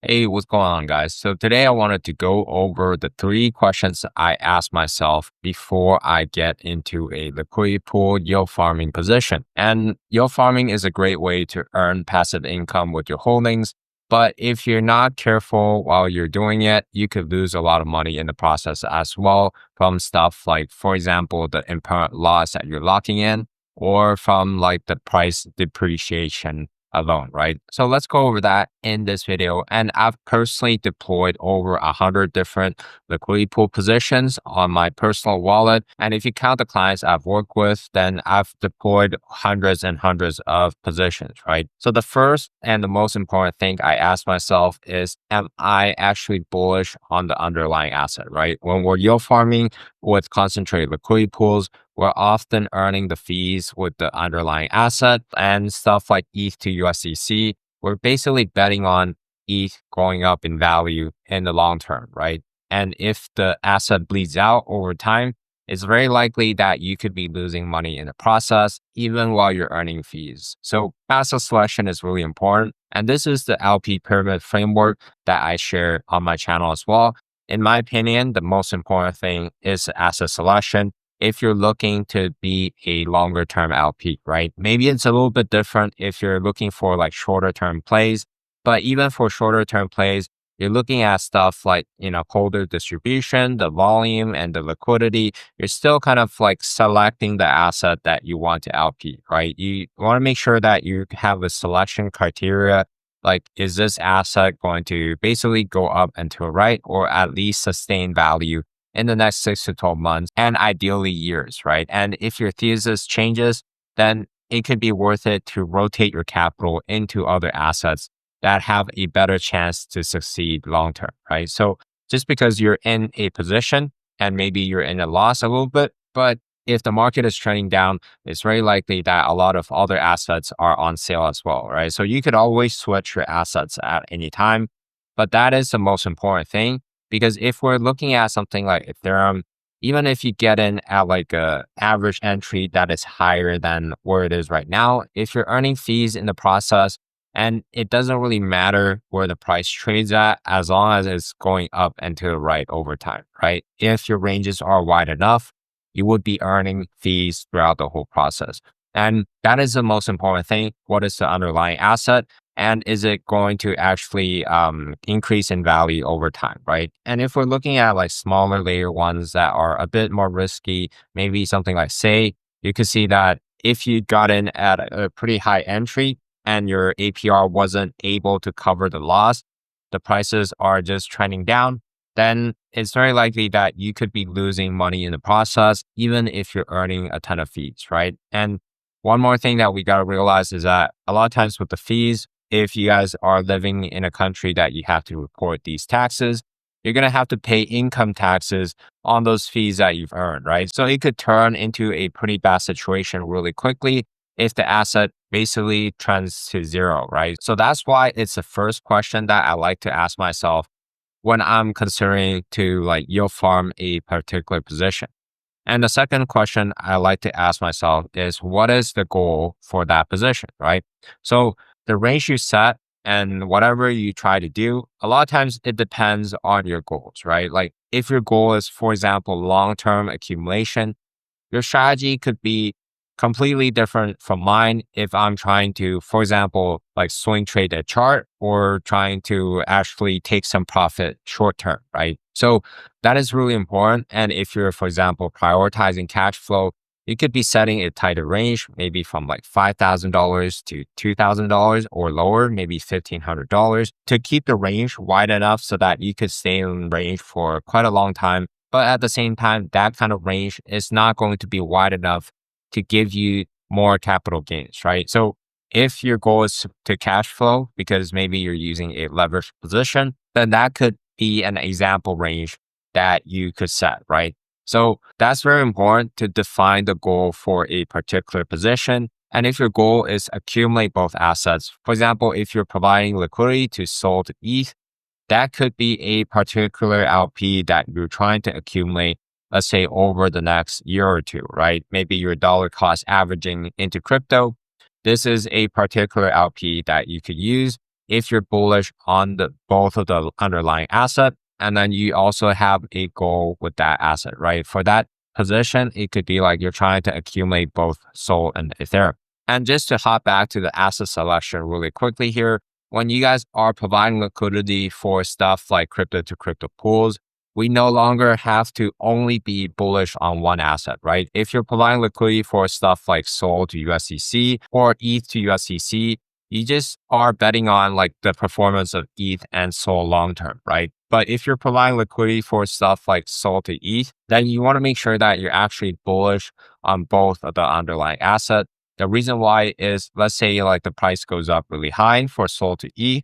Hey, what's going on, guys? So today I wanted to go over the three questions I ask myself before I get into a liquidity pool yield farming position. And yield farming is a great way to earn passive income with your holdings. But if you're not careful while you're doing it, you could lose a lot of money in the process as well from stuff like, for example, the inherent loss that you're locking in or from like the price depreciation alone, right? So let's go over that in this video. And I've personally deployed over 100 different liquidity pool positions on my personal wallet. And if you count the clients I've worked with, then I've deployed hundreds and hundreds of positions, right? So the first and the most important thing I ask myself is, am I actually bullish on the underlying asset, right? When we're yield farming with concentrated liquidity pools, we're often earning the fees with the underlying asset and stuff like ETH to USDC. We're basically betting on ETH going up in value in the long term, right? And if the asset bleeds out over time, it's very likely that you could be losing money in the process, even while you're earning fees. So asset selection is really important. And this is the LP pyramid framework that I share on my channel as well. In my opinion, the most important thing is asset selection if you're looking to be a longer term LP, right? Maybe it's a little bit different if you're looking for like shorter term plays, but even for shorter term plays, you're looking at stuff like, holder distribution, the volume and the liquidity. You're still kind of like selecting the asset that you want to LP, right? You want to make sure that you have a selection criteria. Like, is this asset going to basically go up and to the right or at least sustain value in the next 6 to 12 months and ideally years, right? And if your thesis changes, then it could be worth it to rotate your capital into other assets that have a better chance to succeed long term, right? So just because you're in a position and maybe you're in a loss a little bit, but if the market is trending down, it's very likely that a lot of other assets are on sale as well, right? So you could always switch your assets at any time, but that is the most important thing. Because if we're looking at something like Ethereum, even if you get in at like a average entry that is higher than where it is right now, if you're earning fees in the process, and it doesn't really matter where the price trades at, as long as it's going up and to the right over time, right? If your ranges are wide enough, you would be earning fees throughout the whole process. And that is the most important thing. What is the underlying asset? And is it going to actually increase in value over time, right? And if we're looking at like smaller layer ones that are a bit more risky, maybe something like Say, you could see that if you got in at a pretty high entry and your APR wasn't able to cover the loss, the prices are just trending down, then it's very likely that you could be losing money in the process, even if you're earning a ton of fees, right? And one more thing that we got to realize is that a lot of times with the fees, if you guys are living in a country that you have to report these taxes, you're going to have to pay income taxes on those fees that you've earned, right? So it could turn into a pretty bad situation really quickly if the asset basically trends to zero, right? So that's why it's the first question that I like to ask myself when I'm considering to like yield farm a particular position. And the second question I like to ask myself is, what is the goal for that position, right? So the range you set and whatever you try to do, a lot of times it depends on your goals, right? Like if your goal is, for example, long-term accumulation, your strategy could be completely different from mine if I'm trying to, for example, like swing trade a chart or trying to actually take some profit short term, right? So that is really important. And if you're, for example, prioritizing cash flow, you could be setting a tighter range, maybe from like $5,000 to $2,000 or lower, maybe $1,500 to keep the range wide enough so that you could stay in range for quite a long time. But at the same time, that kind of range is not going to be wide enough to give you more capital gains, right? So if your goal is to cash flow because maybe you're using a leveraged position, then that could be an example range that you could set, right? So that's very important to define the goal for a particular position. And if your goal is accumulate both assets, for example, if you're providing liquidity to sold ETH, that could be a particular LP that you're trying to accumulate, let's say over the next year or two, right? Maybe your dollar cost averaging into crypto. This is a particular LP that you could use if you're bullish on the both of the underlying asset, and then you also have a goal with that asset, right? For that position, it could be like you're trying to accumulate both Sol and Ethereum. And just to hop back to the asset selection really quickly here, when you guys are providing liquidity for stuff like crypto to crypto pools, we no longer have to only be bullish on one asset, right? If you're providing liquidity for stuff like Sol to USDC or ETH to USDC, you just are betting on like the performance of ETH and Sol long term, right? But if you're providing liquidity for stuff like Sol to ETH, then you want to make sure that you're actually bullish on both of the underlying asset. The reason why is, let's say like the price goes up really high for Sol to ETH,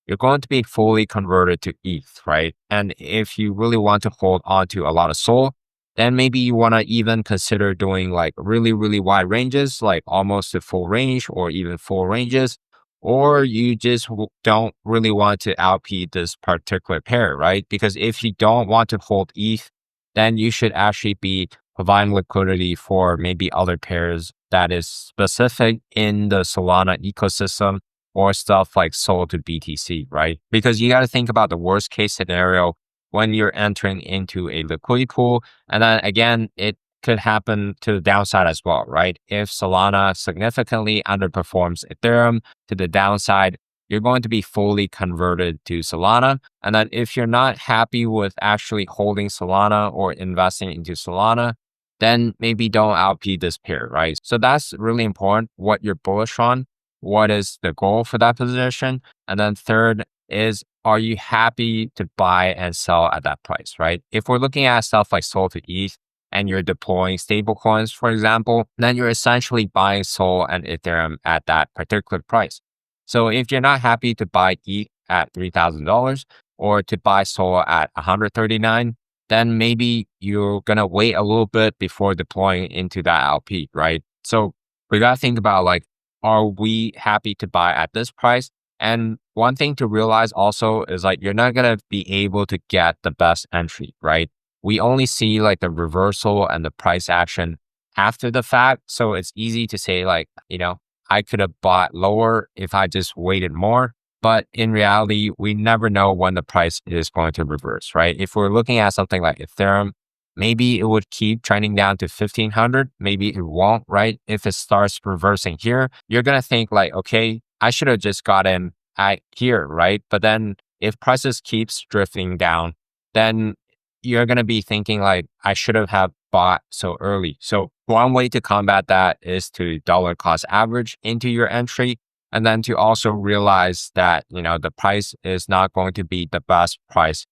you're going to be fully converted to ETH, right? And if you really want to hold on to a lot of Sol, then maybe you want to even consider doing like really, really wide ranges, like almost a full range or even full ranges, or you just don't really want to LP this particular pair, right? Because if you don't want to hold ETH, then you should actually be providing liquidity for maybe other pairs that is specific in the Solana ecosystem or stuff like Sol to BTC, right? Because you got to think about the worst case scenario when you're entering into a liquidity pool. And then again, it could happen to the downside as well, right? If Solana significantly underperforms Ethereum to the downside, you're going to be fully converted to Solana. And then if you're not happy with actually holding Solana or investing into Solana, then maybe don't LP this pair, right? So that's really important, what you're bullish on, what is the goal for that position. And then third is, are you happy to buy and sell at that price, right? If we're looking at stuff like Sol to ETH and you're deploying stable coins, for example, then you're essentially buying Sol and Ethereum at that particular price. So if you're not happy to buy ETH at $3,000 or to buy Sol at 139, then maybe you're going to wait a little bit before deploying into that LP, right? So we got to think about like, are we happy to buy at this price? And one thing to realize also is like, you're not going to be able to get the best entry, right? We only see like the reversal and the price action after the fact. So it's easy to say like, I could have bought lower if I just waited more. But in reality, we never know when the price is going to reverse, right? If we're looking at something like Ethereum, maybe it would keep trending down to 1500. Maybe it won't, right? If it starts reversing here, you're going to think like, okay, I should have just got in at here, right? But then if prices keeps drifting down, then you're going to be thinking like, I should have bought so early. So one way to combat that is to dollar cost average into your entry. And then to also realize that, the price is not going to be the best price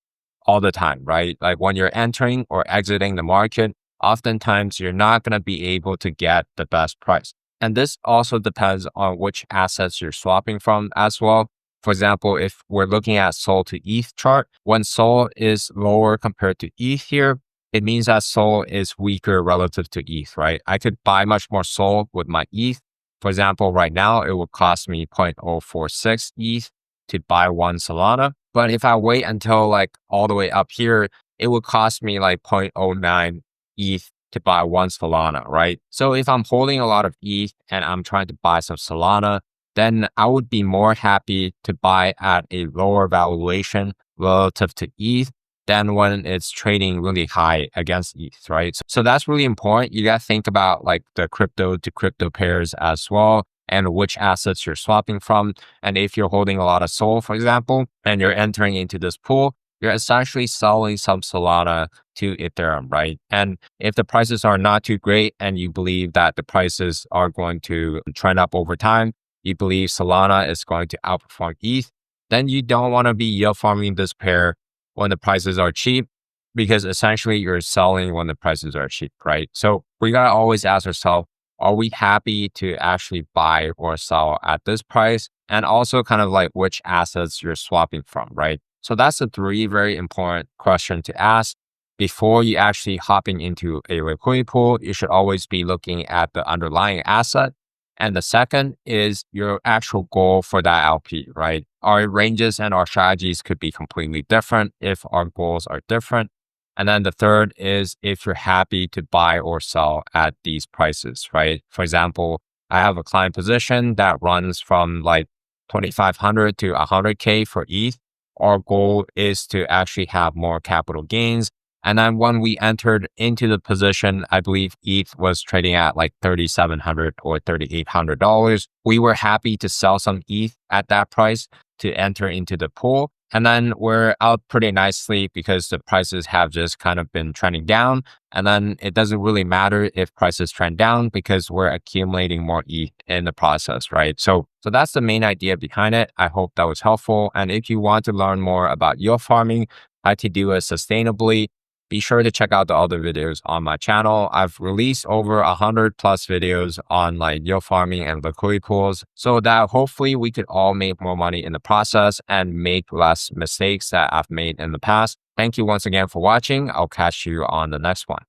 all the time, right? Like when you're entering or exiting the market, oftentimes you're not going to be able to get the best price. And this also depends on which assets you're swapping from as well. For example, if we're looking at Sol to ETH chart, when Sol is lower compared to ETH here, it means that Sol is weaker relative to ETH, right? I could buy much more Sol with my ETH. For example, right now, it would cost me 0.046 ETH to buy one Solana. But if I wait until like all the way up here, it would cost me like 0.09 ETH to buy one Solana, right? So if I'm holding a lot of ETH and I'm trying to buy some Solana, then I would be more happy to buy at a lower valuation relative to ETH than when it's trading really high against ETH, right? So that's really important. You got to think about like the crypto to crypto pairs as well and which assets you're swapping from. And if you're holding a lot of Sol, for example, and you're entering into this pool, you're essentially selling some Solana to Ethereum, right? And if the prices are not too great and you believe that the prices are going to trend up over time, you believe Solana is going to outperform ETH, then you don't want to be yield farming this pair when the prices are cheap, because essentially you're selling when the prices are cheap, right? So we got to always ask ourselves, are we happy to actually buy or sell at this price? And also kind of like which assets you're swapping from, right? So that's the three very important question to ask. Before you actually hopping into a liquidity pool, you should always be looking at the underlying asset. And the second is your actual goal for that LP, right? Our ranges and our strategies could be completely different if our goals are different. And then the third is if you're happy to buy or sell at these prices, right? For example, I have a client position that runs from like 2,500 to 100K for ETH. Our goal is to actually have more capital gains. And then when we entered into the position, I believe ETH was trading at like $3,700 or $3,800. We were happy to sell some ETH at that price to enter into the pool. And then we're out pretty nicely because the prices have just kind of been trending down. And then it doesn't really matter if prices trend down because we're accumulating more ETH in the process, right? So that's the main idea behind it. I hope that was helpful. And if you want to learn more about yield farming, how to do it sustainably, be sure to check out the other videos on my channel. I've released over 100 plus videos on like yield farming and liquidity pools so that hopefully we could all make more money in the process and make less mistakes that I've made in the past. Thank you once again for watching. I'll catch you on the next one.